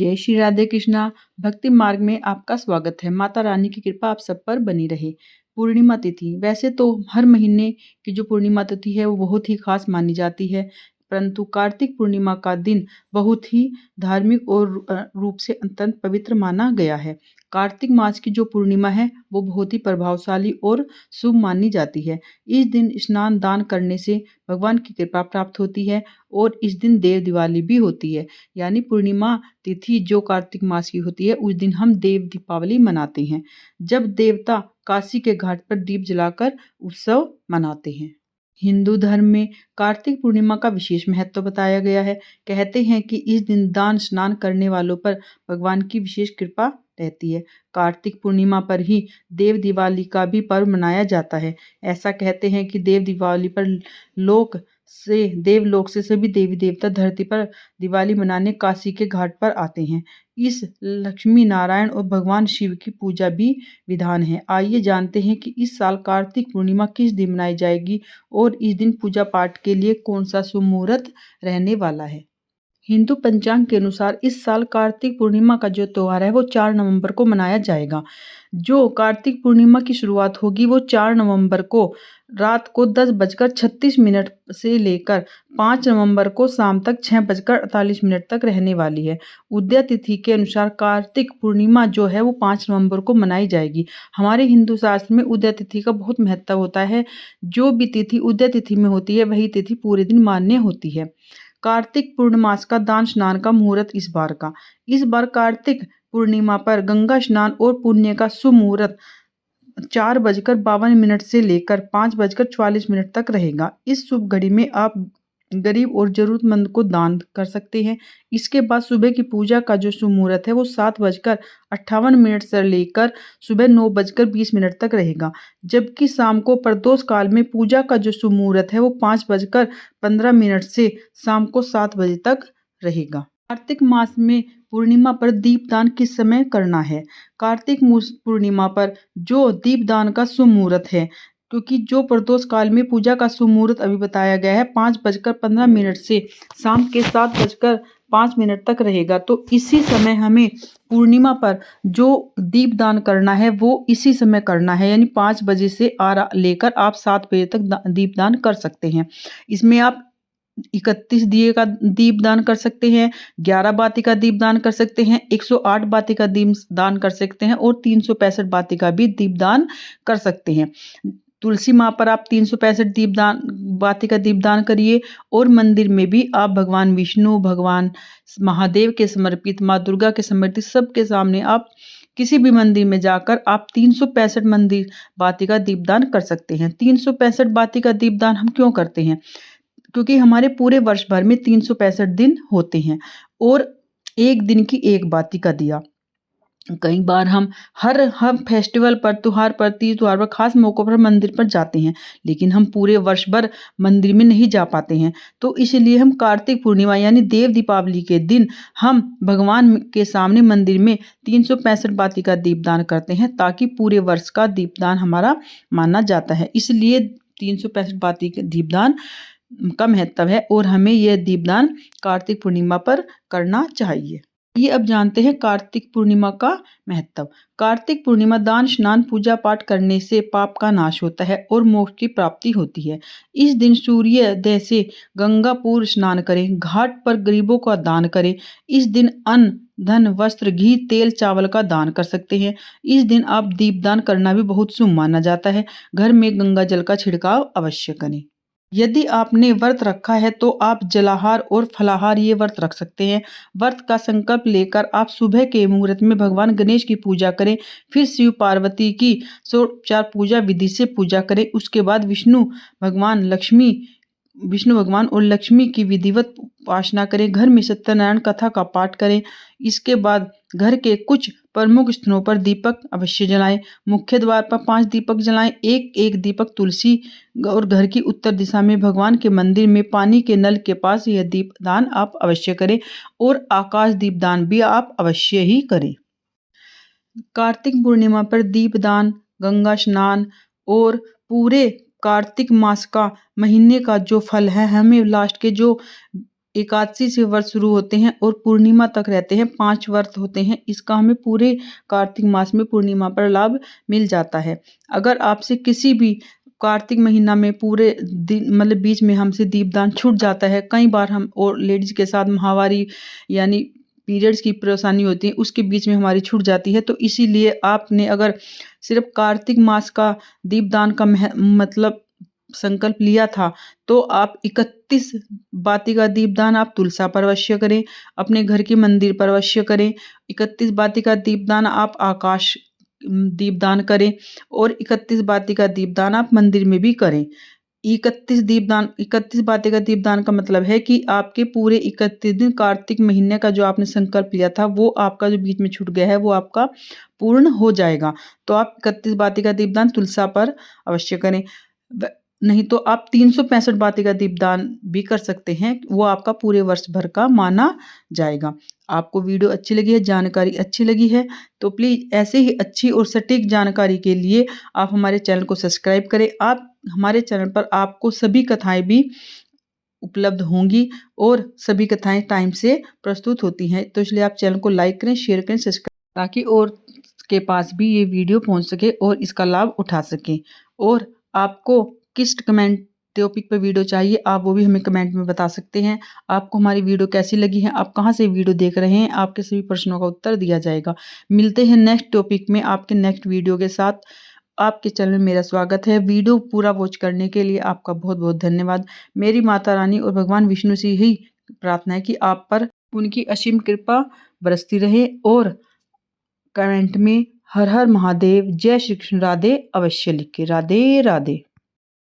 जय श्री राधे कृष्णा। भक्ति मार्ग में आपका स्वागत है। माता रानी की कृपा आप सब पर बनी रहे। पूर्णिमा तिथि, वैसे तो हर महीने की जो पूर्णिमा तिथि है वो बहुत ही खास मानी जाती है, परंतु कार्तिक पूर्णिमा का दिन बहुत ही धार्मिक और रूप से अत्यंत पवित्र माना गया है। कार्तिक मास की जो पूर्णिमा है वो बहुत ही प्रभावशाली और शुभ मानी जाती है। इस दिन स्नान दान करने से भगवान की कृपा प्राप्त होती है और इस दिन देव दिवाली भी होती है। यानी पूर्णिमा तिथि जो कार्तिक मास की होती है उस दिन हम देव दीपावली मनाते हैं, जब देवता काशी के घाट पर दीप जलाकर उत्सव मनाते हैं। हिंदू धर्म में कार्तिक पूर्णिमा का विशेष महत्व बताया गया है। कहते हैं कि इस दिन दान स्नान करने वालों पर भगवान की विशेष कृपा रहती है। कार्तिक पूर्णिमा पर ही देव दिवाली का भी पर्व मनाया जाता है। ऐसा कहते हैं कि देव दिवाली पर देवलोक से सभी देवी देवता धरती पर दिवाली मनाने काशी के घाट पर आते हैं। इस लक्ष्मी नारायण और भगवान शिव की पूजा भी विधान है। आइए जानते हैं कि इस साल कार्तिक पूर्णिमा किस दिन मनाई जाएगी और इस दिन पूजा पाठ के लिए कौन सा शुभ मुहूर्त रहने वाला है। हिंदू पंचांग के अनुसार इस साल कार्तिक पूर्णिमा का जो त्योहार है वो 4 नवंबर को मनाया जाएगा। जो कार्तिक पूर्णिमा की शुरुआत होगी वो 4 नवंबर को रात को 10:36 से लेकर 5 नवंबर को शाम तक 6:48 तक रहने वाली है। उदय तिथि के अनुसार कार्तिक पूर्णिमा जो है वो 5 नवंबर को मनाई जाएगी। हमारे हिंदू शास्त्र में उदय तिथि का बहुत महत्व होता है। जो भी तिथि उदय तिथि में होती है वही तिथि पूरे दिन मान्य होती है। कार्तिक पूर्णमास का दान स्नान का मुहूर्त इस बार कार्तिक पूर्णिमा पर गंगा स्नान और पुण्य का शुभ मुहूर्त 4:52 से लेकर 5:44 तक रहेगा। इस शुभ घड़ी में आप गरीब और जरूरतमंद को दान कर सकते हैं। इसके बाद सुबह की पूजा का जो शुभ मुहूर्त है वो 7:58 से लेकर सुबह 9:20 तक रहेगा, जबकि शाम को प्रदोष काल में पूजा का जो शुभ मुहूर्त है वो 5:15 से शाम को 7 बजे तक रहेगा। कार्तिक मास में पूर्णिमा पर दीपदान किस समय करना है? कार्तिक पूर्णिमा पर जो दीपदान का शुभ मुहूर्त है, क्योंकि जो प्रदोष काल में पूजा का शुभ मुहूर्त अभी बताया गया है 5:15 से शाम के 7:05 तक रहेगा, तो इसी समय हमें पूर्णिमा पर जो दीपदान करना है वो इसी समय करना है। यानी 5 बजे से लेकर आप 7 बजे तक दीपदान कर सकते हैं। इसमें आप 31 दिए का दीपदान कर सकते हैं, 11 बाती का दीपदान कर सकते हैं, 108 बाती का दीपदान कर सकते हैं और 365 बाती का भी दीपदान कर सकते हैं। तुलसी माँ पर आप 365 बाती का दीपदान करिए और मंदिर में भी आप भगवान विष्णु, भगवान महादेव के समर्पित, माँ दुर्गा के समर्पित सबके सामने आप किसी भी मंदिर में जाकर आप 365 बाती का दीपदान कर सकते हैं। 365 बाती का दीपदान हम क्यों करते हैं? क्योंकि हमारे पूरे वर्ष भर में 365 दिन होते हैं और एक दिन की एक बाती का दिया। कई बार हम हर फेस्टिवल पर, त्योहार पर, तीज त्योहार पर, खास मौकों पर मंदिर पर जाते हैं, लेकिन हम पूरे वर्ष भर मंदिर में नहीं जा पाते हैं। तो इसलिए हम कार्तिक पूर्णिमा यानी देव दीपावली के दिन हम भगवान के सामने मंदिर में 365 बाती का दीपदान करते हैं, ताकि पूरे वर्ष का दीपदान हमारा माना जाता है। इसलिए 365 बाती के दीपदान का महत्व है और हमें यह दीपदान कार्तिक पूर्णिमा पर करना चाहिए। ये अब जानते हैं कार्तिक पूर्णिमा का महत्व। कार्तिक पूर्णिमा दान स्नान पूजा पाठ करने से पाप का नाश होता है और मोक्ष की प्राप्ति होती है। इस दिन सूर्योदय से गंगा पूर्व स्नान करें, घाट पर गरीबों का दान करें। इस दिन अन्न, धन, वस्त्र, घी, तेल, चावल का दान कर सकते हैं। इस दिन आप दीपदान करना भी बहुत शुभ माना जाता है। घर में गंगा जल का छिड़काव अवश्य करें। यदि आपने व्रत रखा है तो आप जलाहार और फलाहार ये व्रत रख सकते हैं। व्रत का संकल्प लेकर आप सुबह के मुहूर्त में भगवान गणेश की पूजा करें, फिर शिव पार्वती की षोडशोपचार पूजा विधि से पूजा करें। उसके बाद विष्णु भगवान और लक्ष्मी की विधिवत उपासना करें। घर में सत्यनारायण कथा का पाठ करें। इसके बाद घर के कुछ प्रमुख स्थानों पर दीपक अवश्य जलाएं। मुख्य द्वार पर 5 दीपक जलाएं। एक दीपक तुलसी और घर की उत्तर दिशा में भगवान के मंदिर में पानी के नल के पास यह दीपदान आप अवश्य करें और आकाश दीपदान भी आप अवश्य ही करें। कार्तिक पूर्णिमा पर दीपदान, गंगा स्नान और पूरे कार्तिक मास का महीने का जो फल है, हमें लास्ट के जो एकादशी से व्रत शुरू होते हैं और पूर्णिमा तक रहते हैं, 5 व्रत होते हैं। इसका हमें पूरे कार्तिक मास में पूर्णिमा पर लाभ मिल जाता है। अगर आपसे किसी भी कार्तिक महीना में पूरे दिन मतलब बीच में हमसे दीपदान छूट जाता है, कई बार हम और लेडीज़ के साथ माहवारी यानी पीरियड्स की परेशानी होती है, उसके बीच में हमारी छूट जाती है। तो इसीलिए आपने अगर सिर्फ़ कार्तिक मास का दीपदान का मतलब संकल्प लिया था, तो आप 31 बाती का दीपदान आप तुलसा पर अवश्य करें, अपने घर के मंदिर पर अवश्य करें। 31 बाती का दीपदान आप आकाश दीपदान करें और 31 बाती का दीपदान आप मंदिर में भी करें। 31 बाती का दीपदान का मतलब है कि आपके पूरे 31 दिन कार्तिक महीने का जो आपने संकल्प लिया था, वो आपका जो बीच में छूट गया है, वो आपका पूर्ण हो जाएगा। तो आप 31 बाती का दीपदान तुलसा पर अवश्य करें। व नहीं तो आप 365 बाती का दीपदान भी कर सकते हैं, वो आपका पूरे वर्ष भर का माना जाएगा। आपको वीडियो अच्छी लगी है, जानकारी अच्छी लगी है, तो प्लीज़ ऐसे ही अच्छी और सटीक जानकारी के लिए आप हमारे चैनल को सब्सक्राइब करें। आप हमारे चैनल पर आपको सभी कथाएँ भी उपलब्ध होंगी और सभी कथाएँ टाइम से प्रस्तुत होती हैं। तो इसलिए आप चैनल को लाइक करें, शेयर करें, सब्सक्राइब ताकि और के पास भी ये वीडियो पहुँच सके और इसका लाभ उठा सकें। और आपको किस कमेंट टॉपिक पे वीडियो चाहिए, आप वो भी हमें कमेंट में बता सकते हैं। आपको हमारी वीडियो कैसी लगी है, आप कहाँ से वीडियो देख रहे हैं, आपके सभी प्रश्नों का उत्तर दिया जाएगा। मिलते हैं नेक्स्ट टॉपिक में आपके नेक्स्ट वीडियो के साथ। आपके चैनल में मेरा स्वागत है। वीडियो पूरा वॉच करने के लिए आपका बहुत-बहुत धन्यवाद। मेरी माता रानी और भगवान विष्णु से यही प्रार्थना है कि आप पर उनकी असीम कृपा बरसती रहे और कमेंट में हर हर महादेव, जय श्री कृष्ण राधे अवश्य लिखें। राधे राधे।